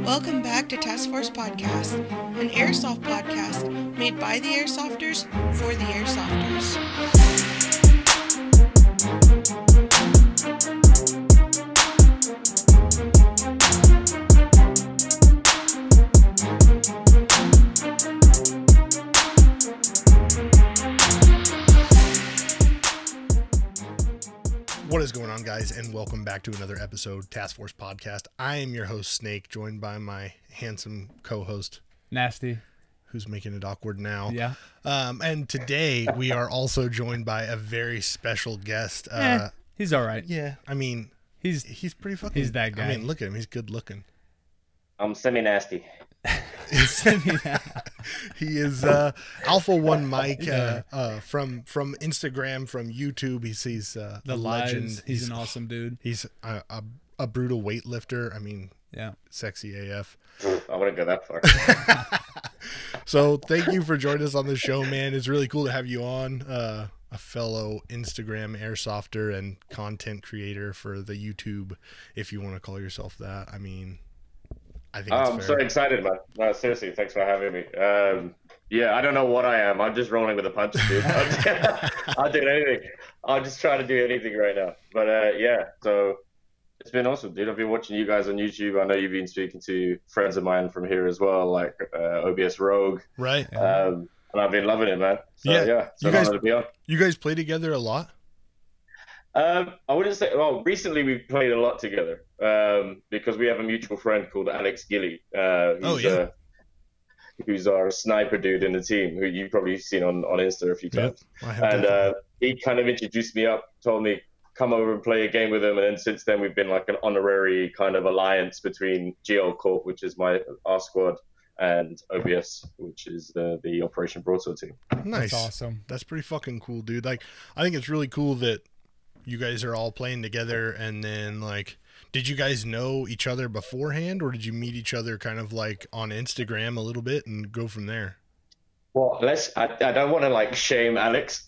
Welcome back to Task Force Podcast, an airsoft podcast made by the airsofters for the airsofters. What is going on, guys, and welcome back to another episode Task Force Podcast. I am your host, Snake, joined by my handsome co-host, Nasty, who's making it awkward now. Yeah. And today we are also joined by a very special guest. He's all right. Yeah, I mean, he's pretty fucking. He's that guy. I mean, look at him; he's good looking. I'm semi-nasty. He is Alpha One Mike Yeah. from Instagram, from YouTube. He's The a legend. He's an awesome dude. He's a brutal weightlifter. I mean, Yeah. sexy AF. I wouldn't go that far. So thank you for joining us on the show, man. It's really cool to have you on. A fellow Instagram airsofter and content creator for the YouTube, if you want to call yourself that. I mean, I think it's I'm fair. so excited, man. No, seriously, thanks for having me. Yeah, I don't know what I am. I'm just rolling with the punches, dude. I'll do anything. I'll just try to do anything right now. But yeah, so it's been awesome, dude. I've been watching you guys on YouTube. I know you've been speaking to friends of mine from here as well, like OBS Rogue. Right. And I've been loving it, man. So yeah, so you guys, to be on. You guys play together a lot? I wouldn't say. Well, recently we've played a lot together because we have a mutual friend called Alex Gilly. Who's our sniper dude in the team, who you've probably seen on Insta a few times. And he kind of introduced me up, told me come over and play a game with him, and then since then we've been like an honorary kind of alliance between GL Corp, which is our squad, and OBS, which is the Operation Broadsword team. Nice. That's awesome. That's pretty fucking cool, dude. Like, I think it's really cool that you guys are all playing together, and then like, did you guys know each other beforehand, or did you meet each other kind of like on Instagram a little bit and go from there? Well, I don't want to like shame Alex.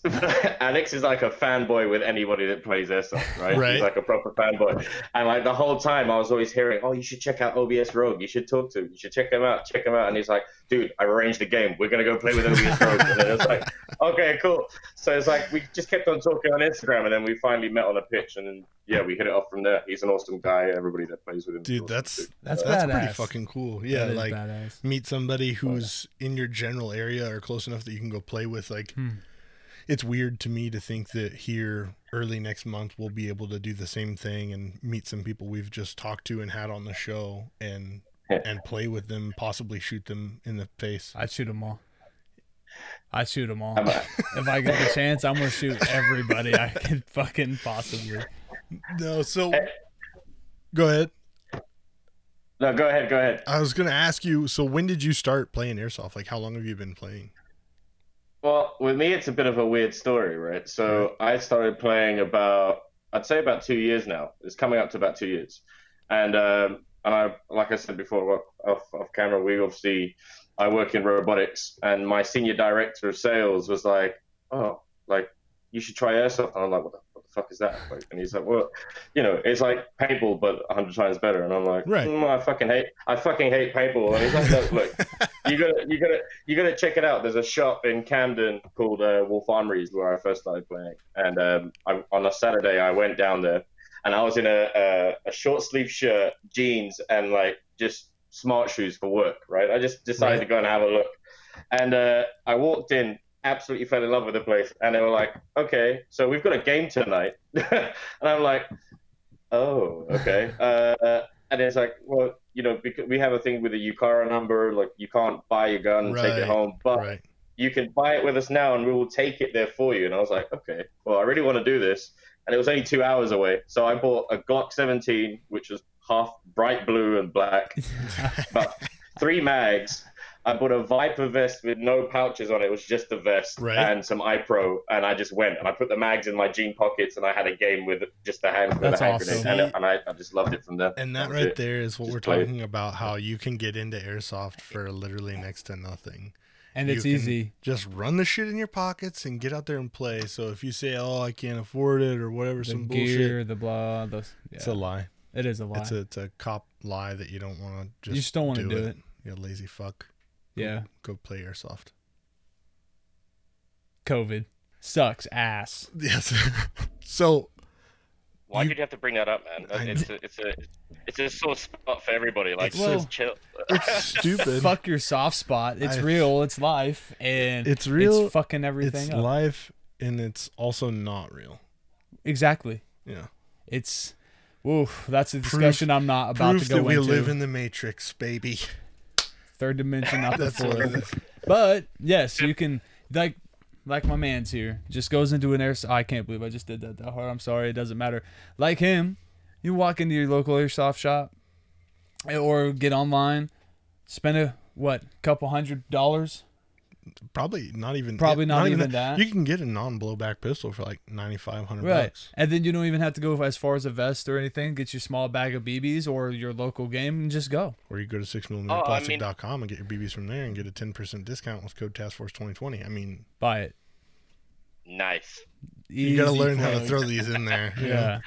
Alex is like a fanboy with anybody that plays airsoft, right? He's like a proper fanboy. And like the whole time I was always hearing, oh, you should check out OBS Rogue. You should talk to him. You should check him out. And he's like, dude, I arranged a game. We're going to go play with OBS Rogue. And then it's like, okay, cool. So it's like, we just kept on talking on Instagram, and then we finally met on a pitch, and then, yeah, we hit it off from there. He's an awesome guy. Everybody that plays with him. Dude, awesome that's badass. pretty fucking cool. Yeah, like badass. Meet somebody who's in your general area or close enough that you can go play with. Like, it's weird to me to think that here early next month we'll be able to do the same thing and meet some people we've just talked to and had on the show and play with them, possibly shoot them in the face. I'd shoot them all. If I get the chance, I'm gonna shoot everybody I could fucking possibly. No, so go ahead. No, go ahead. I was gonna ask you, so when did you start playing airsoft? Like, how long have you been playing? Well, with me, it's a bit of a weird story, right? So I started playing I'd say about 2 years now. It's coming up to about 2 years. And I, like I said before, off camera, I work in robotics, and my senior director of sales was like, oh, like, you should try airsoft. And I'm like, what the fuck is that? Like, and he's like, well, you know, it's like paintball, but 100 times better. And I'm like, I fucking hate paintball. And he's like, look, you gotta check it out. There's a shop in Camden called Wolf Armories where I first started playing. And on a Saturday, I went down there, and I was in a short sleeve shirt, jeans, and like just smart shoes for work, right? I just decided to go and have a look. And I walked in, absolutely fell in love with the place, and they were like, okay, so we've got a game tonight. And I'm like, oh, okay. And it's like, well, you know, because we have a thing with the UCARA number, like you can't buy your gun and take it home, but you can buy it with us now and we will take it there for you. And I was like, okay, well, I really want to do this. And it was only 2 hours away. So I bought a Glock 17, which was half bright blue and black, about 3 mags. I bought a Viper vest with no pouches on it. It was just a vest and some iPro, and I just went and I put the mags in my jean pockets, and I had a game with just a hand grenade, and I just loved it from there. And that right there is what we're talking about, how you can get into airsoft for literally next to nothing. And it's easy. Just run the shit in your pockets and get out there and play. So if you say, oh, I can't afford it or whatever, the some gear, bullshit. the blah, it's a lie. It is a lie. It's a cop lie that you don't want to You just don't want to do it. You lazy fuck. Yeah. Go play airsoft. COVID sucks ass. Yes. So Why did you have to bring that up, man? It's a sore spot for everybody. Like, just chill. it's stupid. Fuck your soft spot. It's real. It's life, and it's real. It's fucking everything. It's up. life, and it's also not real. Exactly. Yeah. It's. Oof, that's a discussion I'm not about to go that we into. live in the Matrix, baby. Third dimension, not the That's what it fourth. is. But yes, you can like my man's here. Just goes into an I can't believe I just did that hard. I'm sorry. It doesn't matter. Like him, you walk into your local airsoft shop, or get online, spend couple $100. Probably not even that. You can get a non-blowback pistol for like $9,500. Right. And then you don't even have to go as far as a vest or anything. Get your small bag of BBs or your local game and just go. Or you go to 6mmPlastic.com and get your BBs from there and get a 10% discount with code TaskForce2020. I mean, buy it. Nice. You got to learn how to throw these in there. Yeah.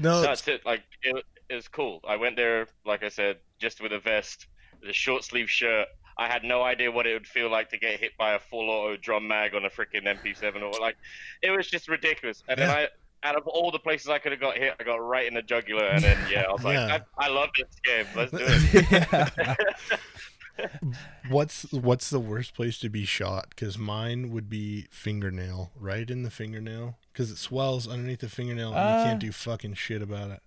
No, that's it. Like, it was cool. I went there, like I said, just with a vest, with a short sleeve shirt. I had no idea what it would feel like to get hit by a full auto drum mag on a freaking MP7 or like, it was just ridiculous. And then out of all the places I could have got hit, I got right in the jugular. And then I was like, I love this game. Let's do it. What's the worst place to be shot? Because mine would be fingernail, right in the fingernail, because it swells underneath the fingernail and you can't do fucking shit about it.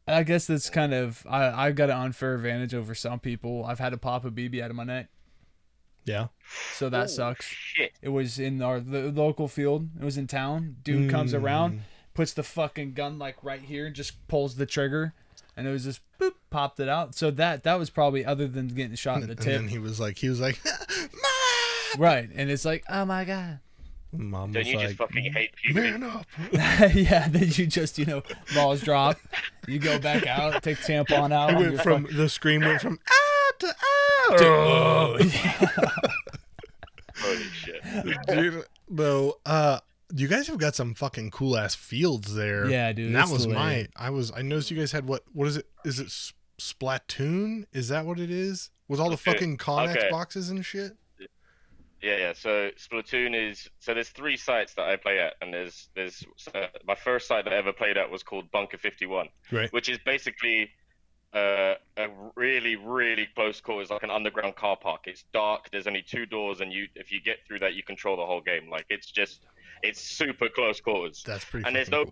I guess that's kind of I've got an unfair advantage over some people. I've had to pop a BB out of my neck. Yeah. So that sucks. Shit. It was in the local field. It was in town. Dude comes around, puts the fucking gun like right here, and just pulls the trigger, and it was just boop, popped it out. So that was probably, other than getting shot in the tip. And then he was like, right, and it's like, oh my god. Mom Don't was you like, just fucking hate puberty? man up. Yeah, then you just, balls drop. You go back out, take the tampon out. The scream went from to ah. Holy shit. Dude, though, you guys have got some fucking cool ass fields there. Yeah, dude. And that was I noticed you guys had what is it? Is it Splatoon? Is that what it is? Was all the fucking Connex boxes and shit? Yeah. So Splatoon there's 3 sites that I play at, and there's my first site that I ever played at was called Bunker 51, right? Which is basically a really, really close quarters, like an underground car park. It's dark. There's only 2 doors, and if you get through that, you control the whole game. Like it's super close quarters. That's pretty. And there's no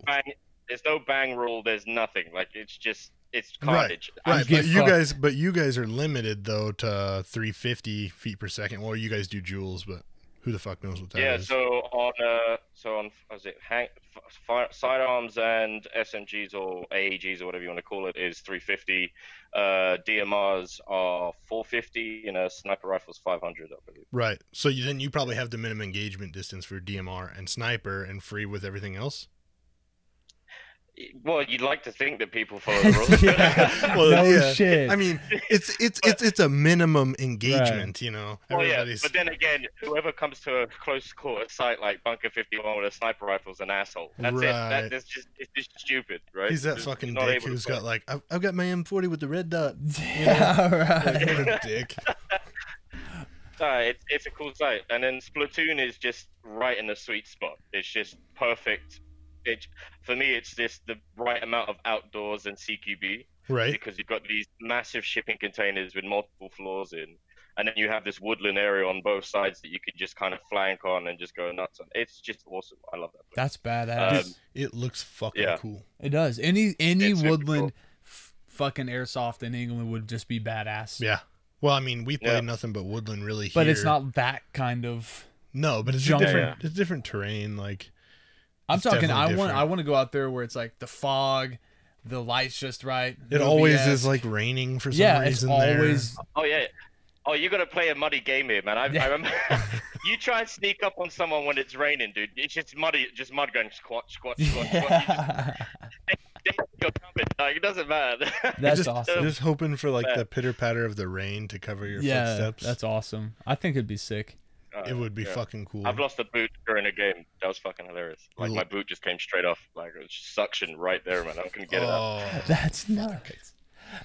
bang rule. There's nothing. Like it's carnage. Right. But you guys are limited though to 350 feet per second. Well, you guys do joules, but who the fuck knows what that is? Yeah. So on sidearms and SMGs or AEGs or whatever you want to call it is 350. DMRs are 450, and sniper rifles 500, I believe. Right. So then you probably have the minimum engagement distance for DMR and sniper, and free with everything else. Well, you'd like to think that people follow the rules. Well, shit. I mean, it's a minimum engagement, Well, yeah, but then again, whoever comes to a close quarter site like Bunker 51 with a sniper rifle is an asshole. That's it. It's just stupid, right? He's that fucking dick who's got like, I've got my M40 with the red dot. Yeah, right. Like, what a dick. It's a cool site, and then Splatoon is just right in the sweet spot. It's just perfect. For me, it's just the right amount of outdoors and CQB, right? Because you've got these massive shipping containers with multiple floors in, and then you have this woodland area on both sides that you could just kind of flank on and just go nuts on. It's just awesome. I love that place. That's badass. It looks fucking cool. It does. Any woodland fucking airsoft in England would just be badass. Yeah. Well, I mean, we play nothing but woodland really here. But it's not that kind of. No, but it's different. It's different terrain. Like. I'm talking. I want to go out there where it's like the fog, the light's just right. It always is like raining for some reason. Yeah, it's always. Oh yeah. Oh, you gotta play a muddy game here, man. I remember. You try and sneak up on someone when it's raining, dude. It's just muddy, just mud going squat. It doesn't matter. That's awesome. Just hoping for like the pitter patter of the rain to cover your footsteps. That's awesome. I think it'd be sick. It would be Yeah. fucking cool. I've lost a boot during a game. That was fucking hilarious. Like my boot just came straight off. Like it was suction right there, man. I couldn't get it out. That's nuts.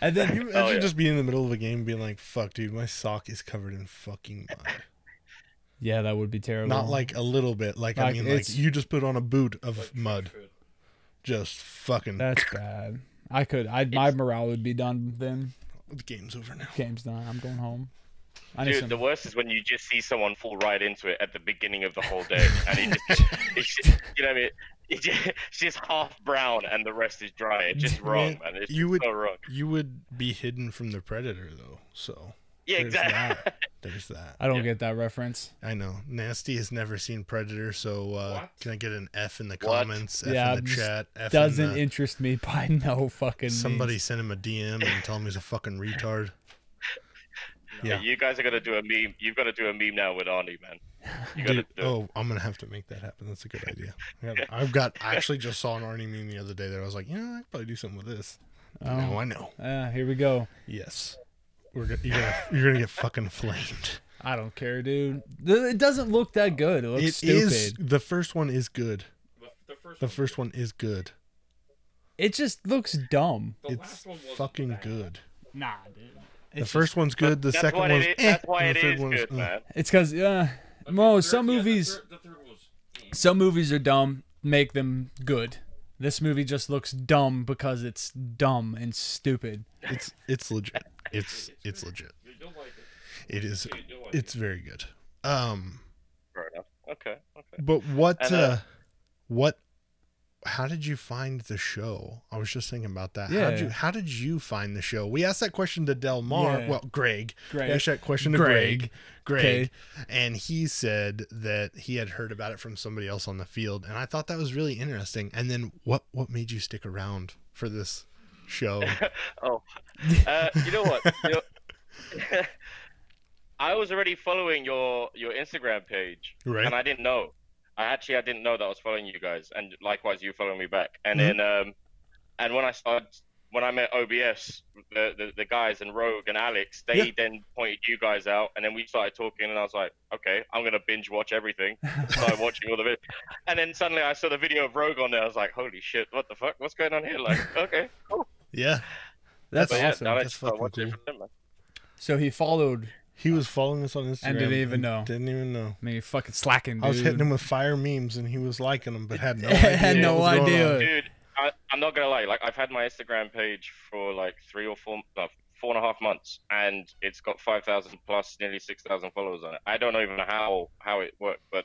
And then You imagine just being in the middle of a game being like, fuck, dude, my sock is covered in fucking mud. yeah, that would be terrible. Not like a little bit. Like I mean, like you just put on a boot of mud. Just fucking. That's bad. My morale would be done then. The game's over now. Game's done. I'm going home. Dude, the worst is when you just see someone fall right into it at the beginning of the whole day, and it's just, you know what I mean? It's just half brown and the rest is dry. It's just wrong, man. It's so wrong. You would be hidden from the predator, though. So yeah, exactly. There's that. I don't get that reference. I know. Nasty has never seen Predator, so can I get an F in the comments? F yeah, in the chat. F doesn't interest me by no fucking Somebody means. send him a DM and tell him he's a fucking retard. Yeah, you guys are gonna do a meme. You've got to do a meme now with Arnie, man. You gotta I'm gonna have to make that happen. That's a good idea. I actually just saw an Arnie meme the other day that I was like, I could probably do something with this. Oh. Now I know. Here we go. Yes, you're gonna get fucking flamed. I don't care, dude. It doesn't look that good. It looks stupid. The first one is good. The first one is good. It just looks dumb. It's fucking good. Nah, dude. The first one's good. The second one's that's why and it the third is one's good, man. It's because some movies. Some movies are dumb. Make them good. This movie just looks dumb because it's dumb and stupid. It's legit. It's legit. It is. It's very good. Fair enough. Okay. But what? How did you find the show? I was just thinking about that. Yeah. How did you find the show? We asked that question to Del Mar. Yeah. Well, Greg. We Greg. asked that question to Greg. Greg. And he said that he had heard about it from somebody else on the field. And I thought that was really interesting. And then what made you stick around for this show? You know what? I was already following your Instagram page, Right. and I didn't know. I didn't know that I was following you guys, and likewise you following me back. And then, and when I met OBS, the guys and Rogue and Alex, they then pointed you guys out, and then we started talking, and I was like, okay, I'm gonna binge watch everything. Started watching all the videos, and then suddenly I saw the video of Rogue on there. I was like, holy shit, what the fuck? What's going on here? Like, okay, cool. Yeah. That's But awesome. yeah, That's fucking cool. So he followed He was following us on Instagram. and didn't even know. Didn't even know. I mean, fucking slacking, dude. I was hitting him with fire memes, and he was liking them, but had no idea. Had no what was going idea. on. Dude, I'm not gonna lie. Like, I've had my Instagram page for like 4.5 months, and it's got 5,000 plus, nearly 6,000 followers on it. I don't even know how it worked, but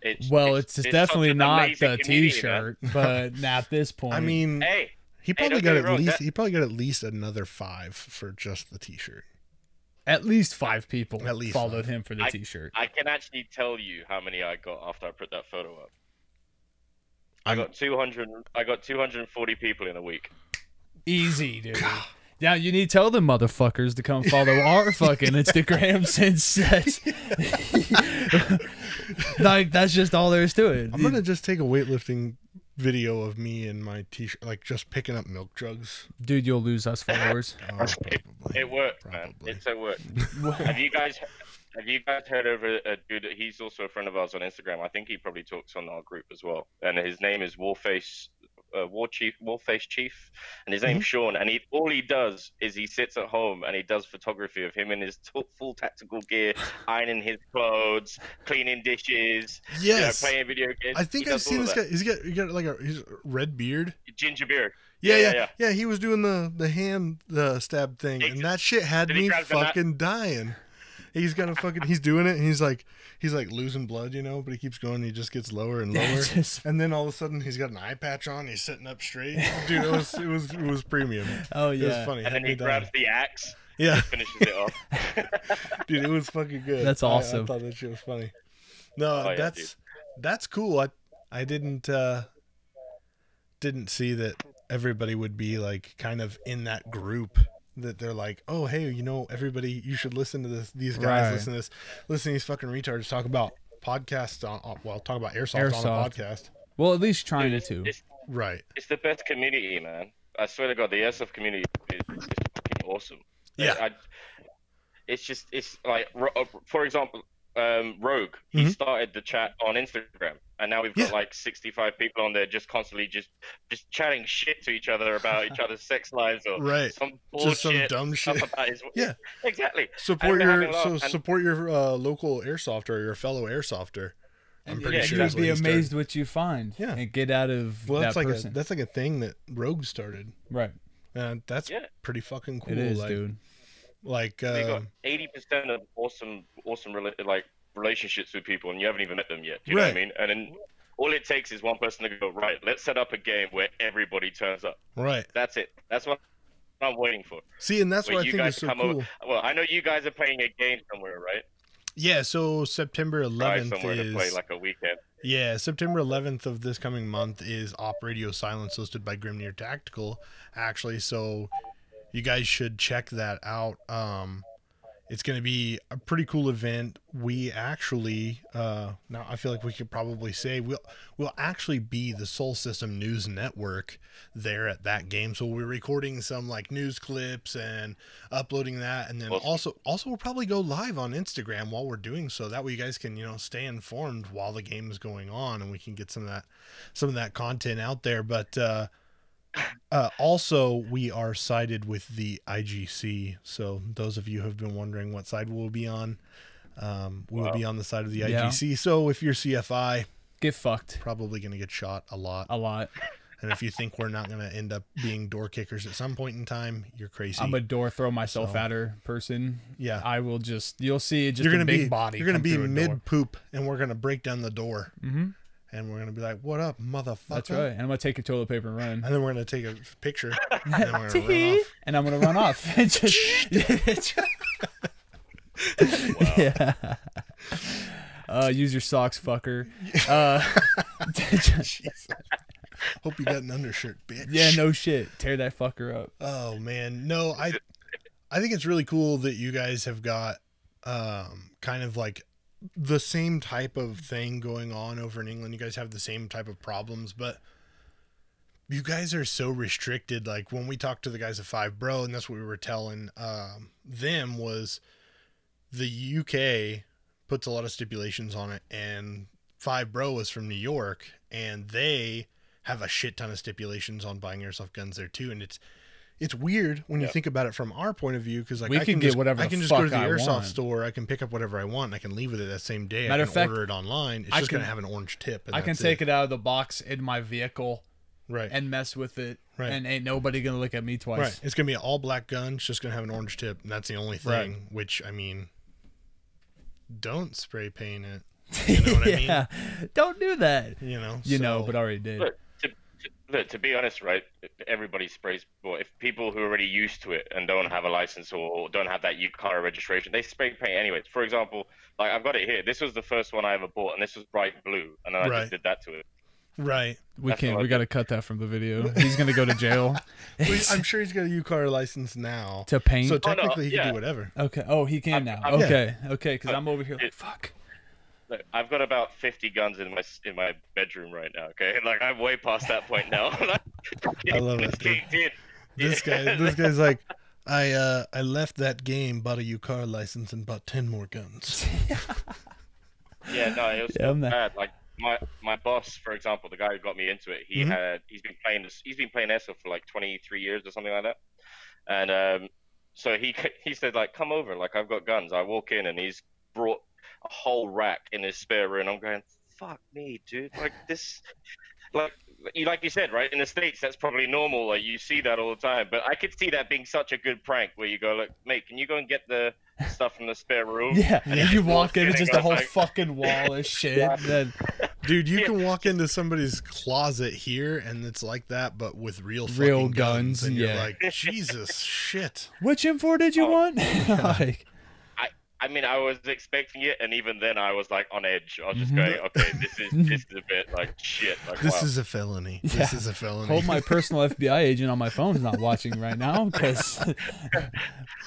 it's definitely such an not amazing the community, T-shirt, but at this point, I mean, man. Hey, he probably don't got get me wrong, he probably got at least another 5 for just the T-shirt. at least 5 people At least followed 5. him for the T-shirt. I can actually tell you how many I got after I put that photo up. I got 240 people in a week. Easy, dude. Now you need to tell them motherfuckers to come follow our fucking Instagram since like that's just all there is to it. I'm gonna just take a weightlifting video of me and my T-shirt, like just picking up milk jugs. Dude, you'll lose us followers. Oh, probably. It worked, man. It's so worked. Have you guys heard of a dude? He's also a friend of ours on Instagram. I think he probably talks on our group as well. And his name is Warface Chief, and his name's Sean. And all he does is he sits at home and he does photography of him in his full tactical gear, ironing his clothes, cleaning dishes, Yes, playing video games. I think I've seen this guy. He got like he's a red beard. Ginger beard. Yeah. He was doing the hand stab thing, and that shit had Did he me grab the knife? fucking dying. He's got a fucking. He's doing it, and he's like losing blood, but he keeps going. And he just gets lower and lower, and then all of a sudden he's got an eye patch on. He's sitting up straight, dude. It was premium. Oh It was yeah, funny. And then he grabs the axe. Yeah, and finishes it off. dude, it was fucking good. That's awesome. I thought that shit was funny. No, Oh, yeah, that's cool. I didn't see that everybody would be like kind of in that group. That they're like, oh hey, everybody, you should listen to this. These guys Right. listen to these fucking retards talk about podcasts talk about airsoft on a podcast. Well, at least trying Dude, to. Right. It's the best community, man. I swear to God, the airsoft community is fucking awesome. Yeah. It's like, for example, Rogue. He started the chat on Instagram, and now we've got like 65 people on there just constantly just chatting shit to each other about each other's sex lives or some bullshit, just some dumb shit about his... Yeah, exactly. Support your local airsofter or your fellow airsofter. I'm pretty sure you'd be amazed what you find. Yeah, and get out of that person. That's like a thing that Rogue started. Right. That's pretty fucking cool. It is, dude. Like we got 80% of awesome relationships with people, and you haven't even met them yet. Do you know what I mean? And then all it takes is one person to go, right, let's set up a game where everybody turns up. Right. That's it. That's what I'm waiting for. See, and that's what I think is so cool. Well, I know you guys are playing a game somewhere, right? Yeah, so September 11th somewhere to play like a weekend. Yeah, September 11th of this coming month is Op Radio Silence, hosted by Grimnir Tactical, actually. So you guys should check that out. It's going to be a pretty cool event. We actually, now I feel like we could probably say we'll actually be the Soul System News Network there at that game. So we're recording some like news clips and uploading that, and then also we'll probably go live on Instagram while we're doing so. That way you guys can stay informed while the game is going on, and we can get some of that content out there. But also, we are sided with the IGC. So those of you who have been wondering what side we'll be on, we'll be on the side of the IGC. So if you're CFI, get fucked. Probably going to get shot a lot. And if you think we're not going to end up being door kickers at some point in time, you're crazy. I'm a door throw myself at her person. Yeah. I will you'll see just a big body. You're going to be mid poop, and we're going to break down the door. Mm-hmm. And we're going to be like, what up, motherfucker? That's right. And I'm going to take your toilet paper and run. And then we're going to take a picture. And then we're going to run off. And I'm going to run off. Yeah. Use your socks, fucker. Hope you got an undershirt, bitch. Yeah, no shit. Tear that fucker up. Oh, man. No, I think it's really cool that you guys have got kind of like the same type of thing going on over in England. You guys have the same type of problems, but you guys are so restricted. Like when we talked to the guys at 5 Bro, and that's what we were telling them, was the UK puts a lot of stipulations on it, and 5 Bro is from New York, and they have a shit ton of stipulations on buying airsoft guns there too. And it's weird when you think about it from our point of view, because like I can just go to the airsoft store, I can pick up whatever I want, and I can leave with it that same day. I can order it online. It's just going to have an orange tip. And I can take it out of the box in my vehicle, right, and mess with it, right, and ain't nobody going to look at me twice. Right, it's going to be an all black gun. It's just going to have an orange tip, and that's the only thing. Right. Which, I mean, don't spray paint it. You know what I mean? Don't do that. But already did. Look, to be honest, right, everybody sprays. Well, if people who are already used to it and don't have a license or don't have that UCAR registration, they spray paint anyways. For example, like I've got it here. This was the first one I ever bought, and this was bright blue, and then I just did that to it. Right. We got to cut that from the video. He's going to go to jail. I'm sure he's got a UCAR license now. To paint? So technically he can do whatever. Okay. Oh, he can now. Okay, because I'm over here like, fuck. Look, I've got about 50 guns in my bedroom right now. Okay, like I'm way past that point now. I love it. This guy's like, I left that game, bought a UCAR license, and bought 10 more guns. Yeah, no, it was bad. Like my boss, for example, the guy who got me into it, he's been playing airsoft for like 23 years or something like that, and so he said like, come over, like I've got guns. I walk in and he's brought a whole rack in his spare room. I'm going, fuck me, dude. Like this, like you said, right? In the States, that's probably normal. Like you see that all the time. But I could see that being such a good prank where you go, look, mate, can you go and get the stuff from the spare room? Yeah. And you walk in, it's just a whole fucking wall of shit. Then, dude, you can walk into somebody's closet here, and it's like that, but with real guns. And you're like, Jesus, shit. Which M4 did you want? Like. I mean, I was expecting it, and even then, I was like on edge. I was just going, "Okay, this is a bit like shit." Like, this is a felony. Yeah. This is a felony. Hope my personal FBI agent on my phone is not watching right now, because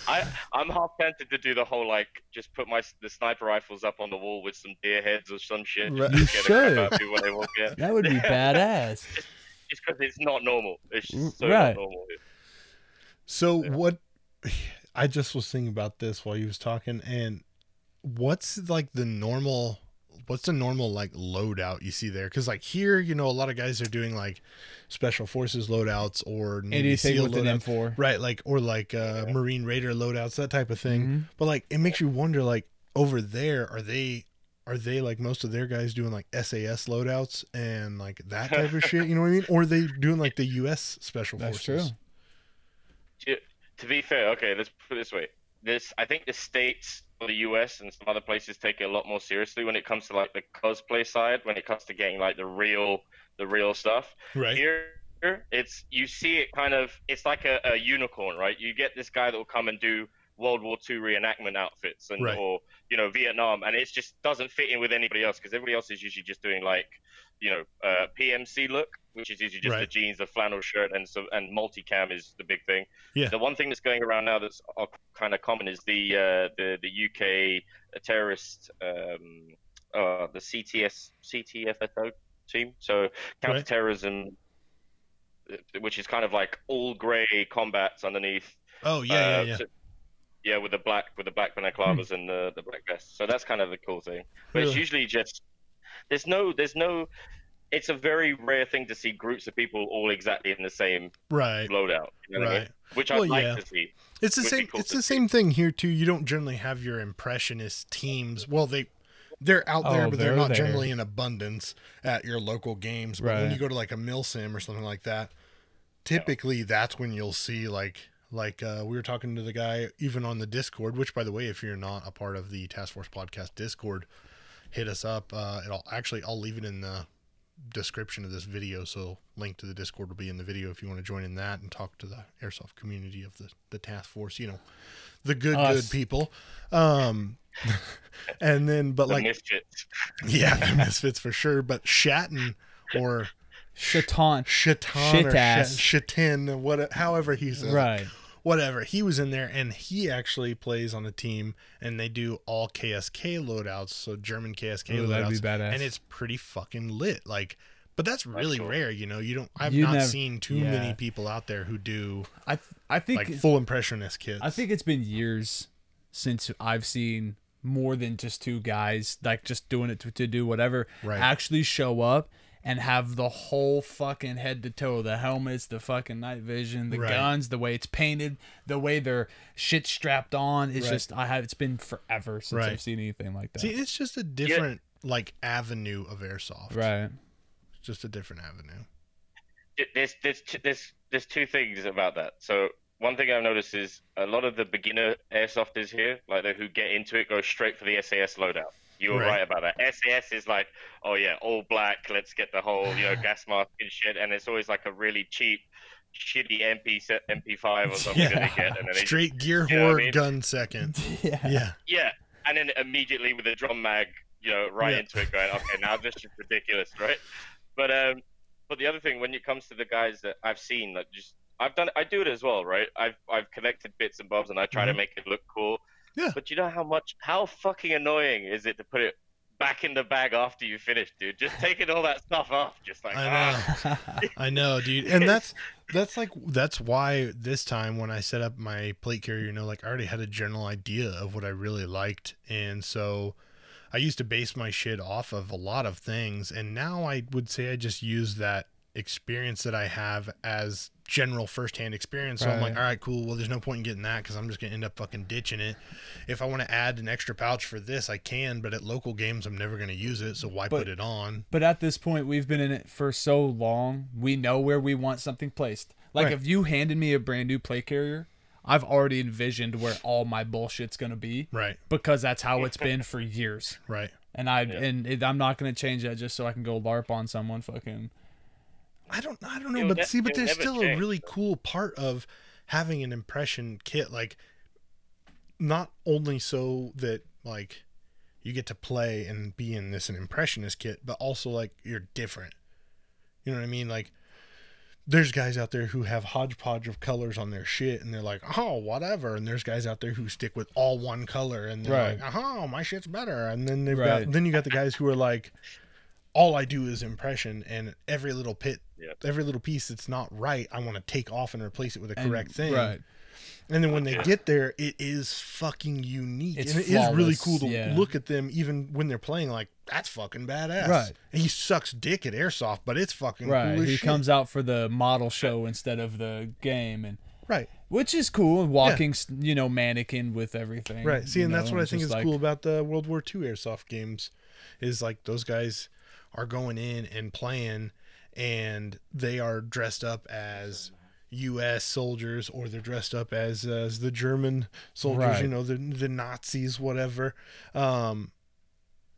I'm half tempted to do the whole like just put the sniper rifles up on the wall with some deer heads or some shit. You should. That would be badass. Just because it's not normal. It's just so not normal. So what? I just was thinking about this while he was talking, and what's like the normal like loadout you see there? Because like here, you know, a lot of guys are doing like special forces loadouts or Navy Anything SEAL with an loadouts, M4. right? Like or like Marine Raider loadouts, that type of thing. But like it makes you wonder, like over there, are they like most of their guys doing like SAS loadouts and like that type of shit? You know what I mean? Or are they doing like the U.S. special That's forces? true. To be fair, okay, let's put it this way. I think the States or the US and some other places take it a lot more seriously when it comes to like the cosplay side, when it comes to getting like the real stuff. Right. Here, you see it kind of, it's like a unicorn, right? You get this guy that will come and do World War II reenactment outfits and Right. or Vietnam, and it just doesn't fit in with anybody else because everybody else is usually just doing like PMC look, which is usually just Right. the jeans, the flannel shirt, and multicam is the big thing. Yeah. The one thing that's going around now that's kind of common is the UK terrorist the CTFSO team, so counterterrorism, which is kind of like all grey combats underneath. Oh yeah. Yeah, with the black balaclavas and the black vests. So that's kind of the cool thing. But it's usually just there's no. It's a very rare thing to see groups of people all exactly in the same loadout. You know what I mean? Which I'd like to see. It's the same. It's the same thing here too. You don't generally have your impressionist teams. Well, they're out there, but they're not generally in abundance at your local games. But when you go to like a milsim or something like that, typically that's when you'll see like we were talking to the guy even on the Discord, which by the way, if you're not a part of the Task Force Podcast Discord, hit us up. I'll leave it in the description of this video, so link to the Discord will be in the video if you want to join in that and talk to the airsoft community of the Task Force, you know, the good people. And then but the like misfits. Yeah, the misfits for sure. But Shatton or Shatan however he says right. Whatever, he was in there, and he actually plays on a team, and they do all KSK loadouts, so German KSK loadouts, that'd be badass. and it's pretty fucking lit. Like, but that's really rare, you know. I've not seen too many people out there who do. I think like full impressionist kits. I think it's been years since I've seen more than just two guys like just doing it to do whatever actually show up and have the whole fucking head to toe, the helmets, the fucking night vision, the guns, the way it's painted, the way their shit's strapped on. It's just, it's been forever since I've seen anything like that. See, it's just a different like avenue of airsoft. Right. It's just a different avenue. There's two things about that. So one thing I've noticed is a lot of the beginner airsofters here, like who get into it, go straight for the SAS loadout. You were right about that. SAS is like, oh yeah, all black. Let's get the whole, gas mask and shit. And it's always like a really cheap, shitty MP5 or something that they get. And then straight gear horde gun second. Yeah. And then immediately with a drum mag, into it, going, okay, now this is ridiculous, right? But the other thing, when it comes to the guys that I've seen, like I do it as well, right? I've collected bits and bobs and I try to make it look cool. Yeah. But you know how fucking annoying is it to put it back in the bag after you finish, dude? Just taking all that stuff off, just like I know, dude. And that's why this time when I set up my plate carrier, I already had a general idea of what I really liked, and so I used to base my shit off of a lot of things, and now I would say I just use that experience that I have as general firsthand experience. So I'm like, all right, cool. Well, there's no point in getting that because I'm just gonna end up fucking ditching it. If I want to add an extra pouch for this, I can, but at local games, I'm never gonna use it. So why put it on? But at this point, we've been in it for so long, we know where we want something placed. Like if you handed me a brand new plate carrier, I've already envisioned where all my bullshit's gonna be. Right. Because that's how it's been for years. Right. And I'm not gonna change that just so I can go LARP on someone fucking. I don't know, but there's still a really cool part of having an impression kit, like not only so that like you get to play and be in an impressionist kit, but also like you're different. You know what I mean? Like there's guys out there who have hodgepodge of colors on their shit and they're like, oh, whatever. And there's guys out there who stick with all one color and they're like, oh, my shit's better. And then then you got the guys who are like, all I do is impression, and every little piece that's not right, I want to take off and replace it with a correct thing. Right. And then when they get there, it is fucking unique. It's and it is really cool to flawless, yeah. look at them even when they're playing like, that's fucking badass. Right. And he sucks dick at airsoft, but it's fucking Right. cool as He shit. comes out for the model show instead of the game, and Right. which is cool. Walking, you know, mannequin with everything. Right. See, you and that's know, what I think just is like- cool about the World War II airsoft games is like those guys are going in and playing and they are dressed up as U.S. soldiers, or they're dressed up as the German soldiers, Right. you know, the Nazis, whatever.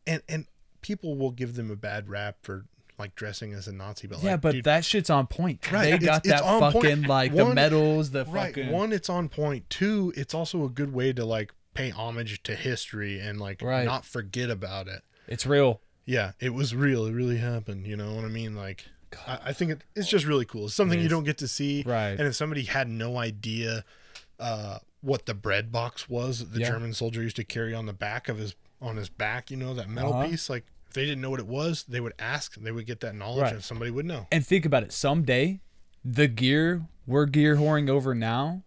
And people will give them a bad rap for like dressing as a Nazi, but Yeah, like, but dude, that shit's on point. Right, They it's- got it's that on point. fucking like the One- medals, the right. fucking One, it's on point. Two, it's also a good way to like pay homage to history and like Right. not forget about it. It's real. Yeah, it was real. It really happened. You know what I mean? Like, I think it's just really cool. It's something It you is. don't get to see. Right. And if somebody had no idea what the bread box was that the Yeah. German soldier used to carry on the back of his back, you know, that metal piece, like if they didn't know what it was, they would ask. They would get that knowledge, Right. and somebody would know. And think about it. Someday, the gear we're gear whoring over now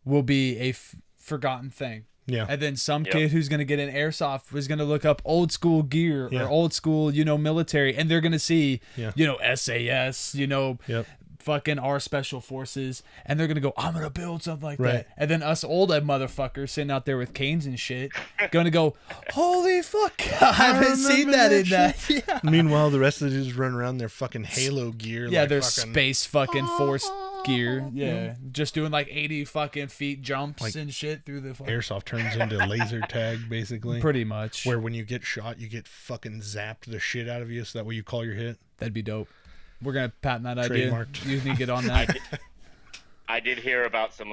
will be a forgotten thing. Yeah. And then some Yep. kid who's going to get an airsoft is going to look up old school gear Yeah. or old school, you know, military. And they're going to see, Yeah. you know, SAS, you know, Yep. fucking our special forces. And they're going to go, I'm going to build something like Right. that. And then us old motherfuckers sitting out there with canes and shit going to go, holy fuck. I haven't seen remember that that in that. Yeah. Meanwhile, the rest of the dudes run around their fucking Halo gear. Yeah, like their fucking, space fucking force gear. Yeah. Just doing like 80 fucking feet jumps Like and shit through the fucking. airsoft turns into laser tag, basically. Pretty much. Where when you get shot, you get fucking zapped the shit out of you, so that way you call your hit. That'd be dope. We're gonna patent that idea. Trademarked. You need to get on that. I did hear about some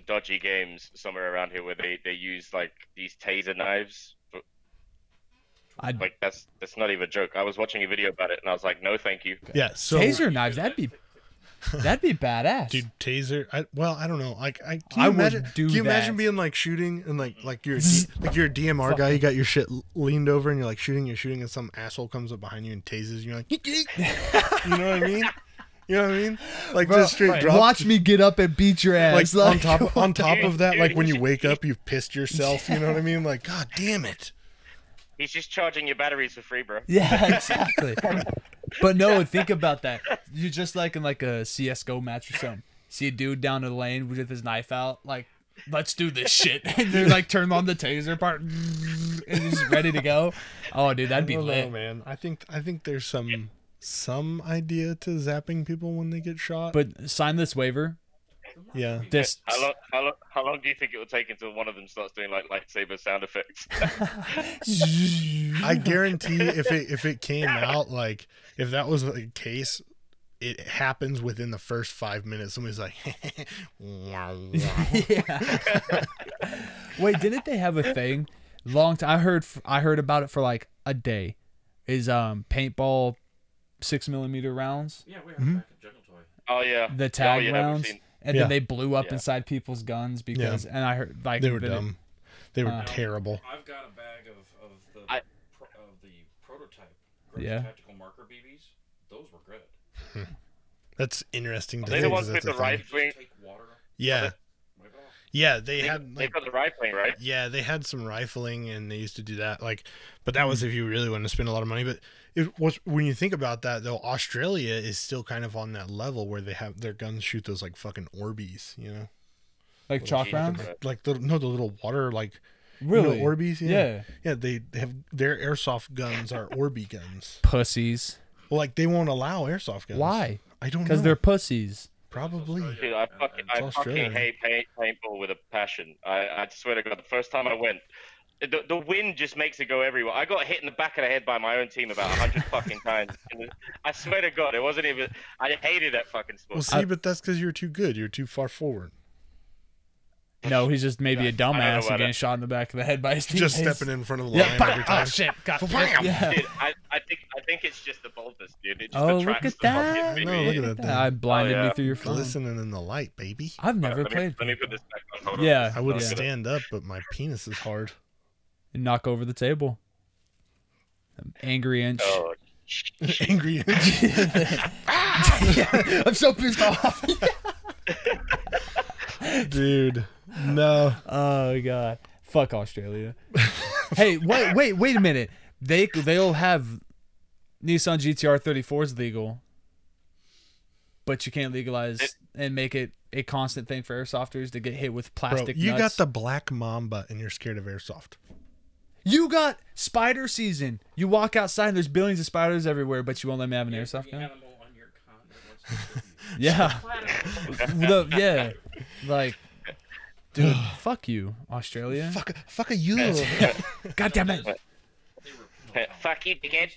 dodgy games somewhere around here where they use like these taser knives. I'd Like that's not even a joke. I was watching a video about it and I was like, no, thank you. Yeah, so taser knives. That'd be badass. dude, taser. I don't know. Like, can I you would imagine? do Can you imagine that. being like shooting and like you're a DMR guy. You got your shit leaned over and you're like shooting, and some asshole comes up behind you and tases you. You're like, you know what I mean? You know what I mean? Like Bro, just straight drop. watch me get up and beat your ass. Like on top of that, like when you wake up, you've pissed yourself. You know what I mean? Like, god damn it. He's just charging your batteries for free, bro. Yeah, exactly. But no, think about that. You're just like in like a CS:GO match or something. See a dude down the lane with his knife out, like, let's do this shit. And they're like, turn on the taser part, and he's ready to go. Oh, dude, that'd be I don't know, lit. man. I think there's some idea to zapping people when they get shot. But sign this waiver. yeah, This How long do you think it will take until one of them starts doing like lightsaber sound effects? I guarantee if it came out, like if that was the case, it happens within the first 5 minutes. Somebody's like, wow, wow. Yeah. Wait, didn't they have a thing? Long time. I heard about it for like a day. Is paintball 6mm rounds, Yeah, we have back at Jungle Toy. Oh yeah. the tag we've rounds, seen- and Yeah. then they blew up Yeah. inside people's guns because. And I heard like They were that it- dumb. They were Uh, terrible. I've got a bag of the of the prototype Yeah. tactical marker BBs. Those were good. That's interesting. Are To they say the 'cause ones with that's the a thing. rifling? Take water. Yeah, Wipe it off. yeah. They They, had they've like, got the rifling, right? yeah, they had some rifling, and they used to do that. Like, but that was if you really wanted to spend a lot of money. But it was when you think about that, though, Australia is still kind of on that level where they have their guns shoot those like fucking Orbeez, you know, like chalk Jesus rounds. Christ. like the little water like. Really? You know, Orbeez, Yeah. yeah. They have their airsoft guns are Orby guns. Pussies. Well, like they won't allow airsoft guns. Why? I don't know. Because they're pussies. Probably. Dude, I Australia. fucking hate paintball with a passion. I swear to God, the first time I went, the wind just makes it go everywhere. I got hit in the back of the head by my own team about 100 fucking times. I swear to God, it wasn't even. I hated that fucking sport. Well, see, but that's because you're too good. You're too far forward. No, he's just maybe a I don't know dumbass about and getting it. shot in the back of the head by his Just teammates. stepping in front of the Yeah. line bah, every time. oh shit! God, Wham! yeah. Dude, I think it's just the boldness, dude. It just Oh, look attracts at the fucking that! video. No, look at that thing. I blinded Oh, yeah. me through your phone. Glistening in the light, baby. I've never Let played. me put this back on. Hold on. Yeah, I would yeah. stand up, but my penis is hard. And knock over the table. Angry inch. Oh, Angry. I'm so pissed off. Dude. No. Oh god, fuck Australia. Hey, wait a minute. They'll have Nissan GTR 34s legal, but you can't legalize and make it a constant thing for airsofters to get hit with plastic. Bro, you nuts. got the black mamba and you're scared of airsoft. You got spider season. You walk outside and there's billions of spiders everywhere, but you won't let me have an airsoft gun. Yeah. Yeah. Like, dude, fuck you, Australia. Fuck a you. God damn it. Fuck you, dickhead.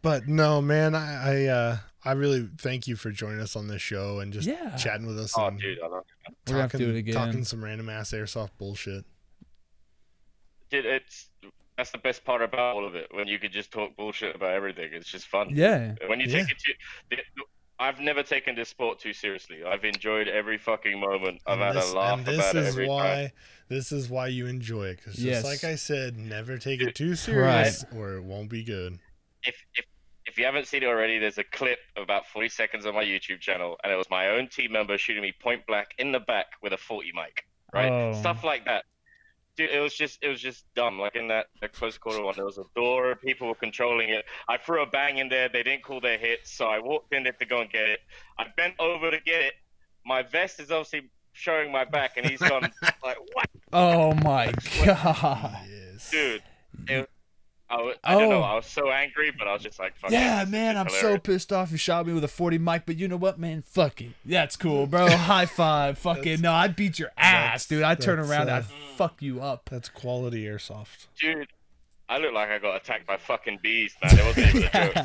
But no, man, I really thank you for joining us on this show and just chatting with us. Oh, and dude, I love it. We're gonna have to do it again. Talking some random ass airsoft bullshit. Dude, that's the best part about all of it. When you could just talk bullshit about everything, it's just fun. Yeah. When you take it I've never taken this sport too seriously. I've enjoyed every fucking moment. I've had a laugh about it every time. This is why you enjoy it, because Yes. just like I said, never take it too serious or it won't be good. If you haven't seen it already, there's a clip of about 40 seconds on my YouTube channel, and it was my own team member shooting me point blank in the back with a 40 mic, right? Oh. Stuff like that. Dude, it was just dumb. Like in that close quarter one, there was a door, people were controlling it. I threw a bang in there, they didn't call their hits, so I walked in there to go and get it. I bent over to get it. My vest is obviously showing my back, and he's gone like, what? Oh my god. Yes. Dude, I don't know. I was so angry, but I was just like, fuck Yeah, it, man, I'm hilarious. so pissed off you shot me with a 40 mic, but you know what, man? Fuck it. That's cool, bro. High five. Fucking no, I'd beat your ass, dude. I'd turn around and I'd fuck you up. That's quality airsoft. Dude, I look like I got attacked by fucking bees, man. It wasn't even a joke.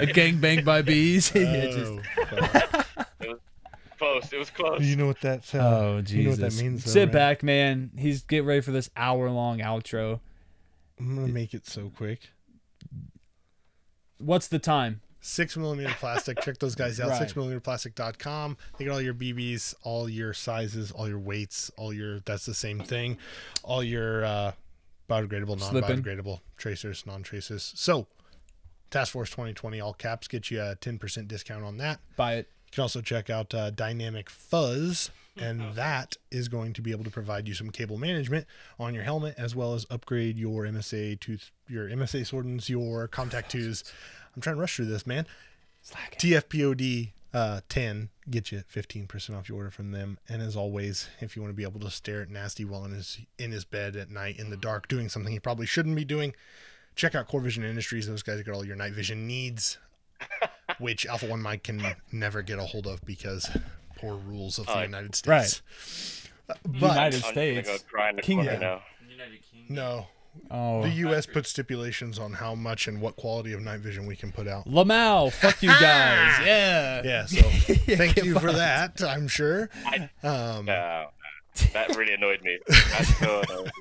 A gangbang by bees. Oh, It was close. you know what that sounds? Oh, Jesus. You know what that means, though, Sit right? back, man. Get ready for this hour-long outro. I'm gonna make it so quick. What's the time? 6mm plastic. Check those guys out. Right. 6mmPlastic.com. They get all your BBs, all your sizes, all your weights, that's the same thing. All your biodegradable, non-biodegradable, tracers, non-tracers. So, Task Force 2020, all caps, get you a 10% discount on that. Buy it. You can also check out Dynamic Fuzz, and that is going to be able to provide you some cable management on your helmet, as well as upgrade your MSA swordens, your contact twos. I'm trying to rush through this, man. TFPOD 10, get you 15% off your order from them. And as always, if you want to be able to stare at Nasty while in his bed at night in the dark doing something he probably shouldn't be doing, check out Core Vision Industries. Those guys got all your night vision needs, which Alpha One Mike can never get a hold of because poor rules of the United States. Right. But United I'm States. gonna go cry in the Kingdom. corner now. United Kingdom. no, Oh. the U.S. puts stipulations on how much and what quality of night vision we can put out. Lamau, fuck you guys. Yeah. Yeah, so thank you for that, I'm sure. No, that really annoyed me. That's so annoying.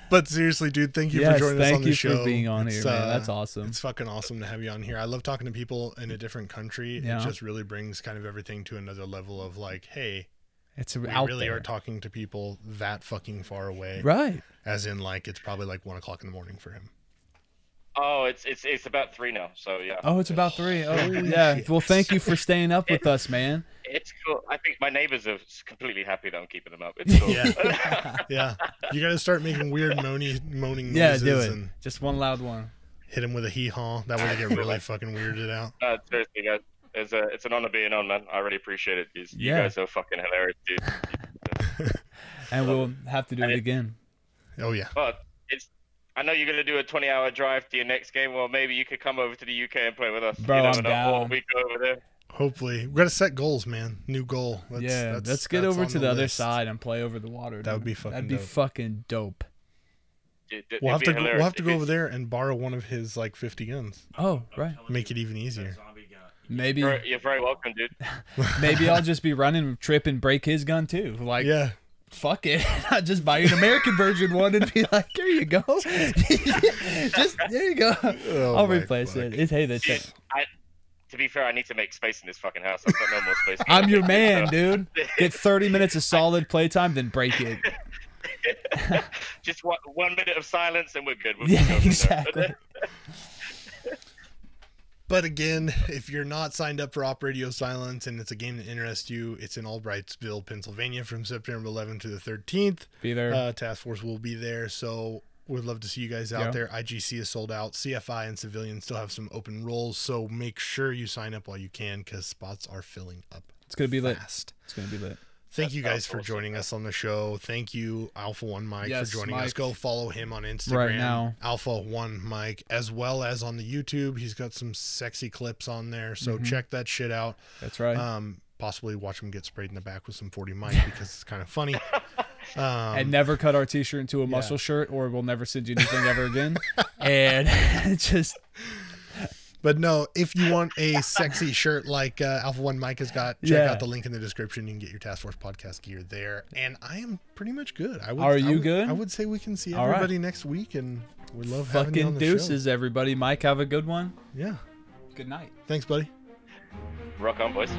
But seriously, dude, thank you for Yes, joining us on the show. thank you for being on here, It's, man. That's awesome. It's fucking awesome to have you on here. I love talking to people in a different country. Yeah. It just really brings kind of everything to another level of like, hey, It's we out really there. are talking to people that fucking far away. Right. As in, like, it's probably like 1 o'clock in the morning for him. Oh, it's about 3 now. So yeah. Oh, it's about 3. Oh, yeah. Well, thank you for staying up with us, man. It's cool. I think my neighbors are completely happy that I'm keeping them up. It's cool. Yeah. Yeah. You got to start making weird moaning noises Yeah, do it. and Just one loud one. hit him with a hee-haw. That way they get really fucking weirded out. Seriously, guys. It's an honor being on, man. I really appreciate it. You Yeah. guys are fucking hilarious, dude. And we'll have to do it again. Oh, yeah. But I know you're gonna do a 20-hour drive to your next game. Well, maybe you could come over to the UK and play with us. Bro, you never I'm know. down. Or we go over there. Hopefully. We got to set goals, man. New goal. Let's get over on to the other list. side and play over the water. That would dude. be fucking That'd be dope. fucking dope. We'll have to go, hilarious if over it's- there and borrow one of his like 50 guns. Oh, right. Make it even easier. Zombie guy. Maybe You're very welcome, dude. maybe I'll just be running, trip, and break his gun too. Like, Yeah. fuck it. I'll just buy you an American version one and be like, there you go. Just there you go. Oh I'll my replace fuck. it. It's hey, that's it. To be fair, I need to make space in this fucking house. I've got no more space. I'm your man, dude. Get 30 minutes of solid playtime, then break it. Just 1 minute of silence and we're good. We'll Yeah, go from there. exactly. But again, if you're not signed up for Op Radio Silence and it's a game that interests you, it's in Albrightsville, Pennsylvania from September 11th to the 13th. Be there. Task Force will be there, so we'd love to see you guys out there. IGC is sold out. CFI and Civilian still have some open roles, so make sure you sign up while you can because spots are filling up. It's going to be fast. lit. It's going to be lit. Thank you guys for joining us on the show. Thank you, Alpha One Mike, for joining us. Go follow him on Instagram right now. Alpha One Mike, as well as on the YouTube. He's got some sexy clips on there, so check that shit out. That's right. Possibly watch him get sprayed in the back with some 40 Mike because it's kind of funny. And never cut our t-shirt into a muscle shirt, or we'll never send you anything ever again. And just... But no, if you want a sexy shirt like Alpha One Mike has got, check out the link in the description. You can get your Task Force podcast gear there. And I am pretty much good. Are you good? I would say we can see everybody next week, and we love having you on the deuces, show. everybody. Mike, have a good one. Yeah. Good night. Thanks, buddy. Rock on, boys.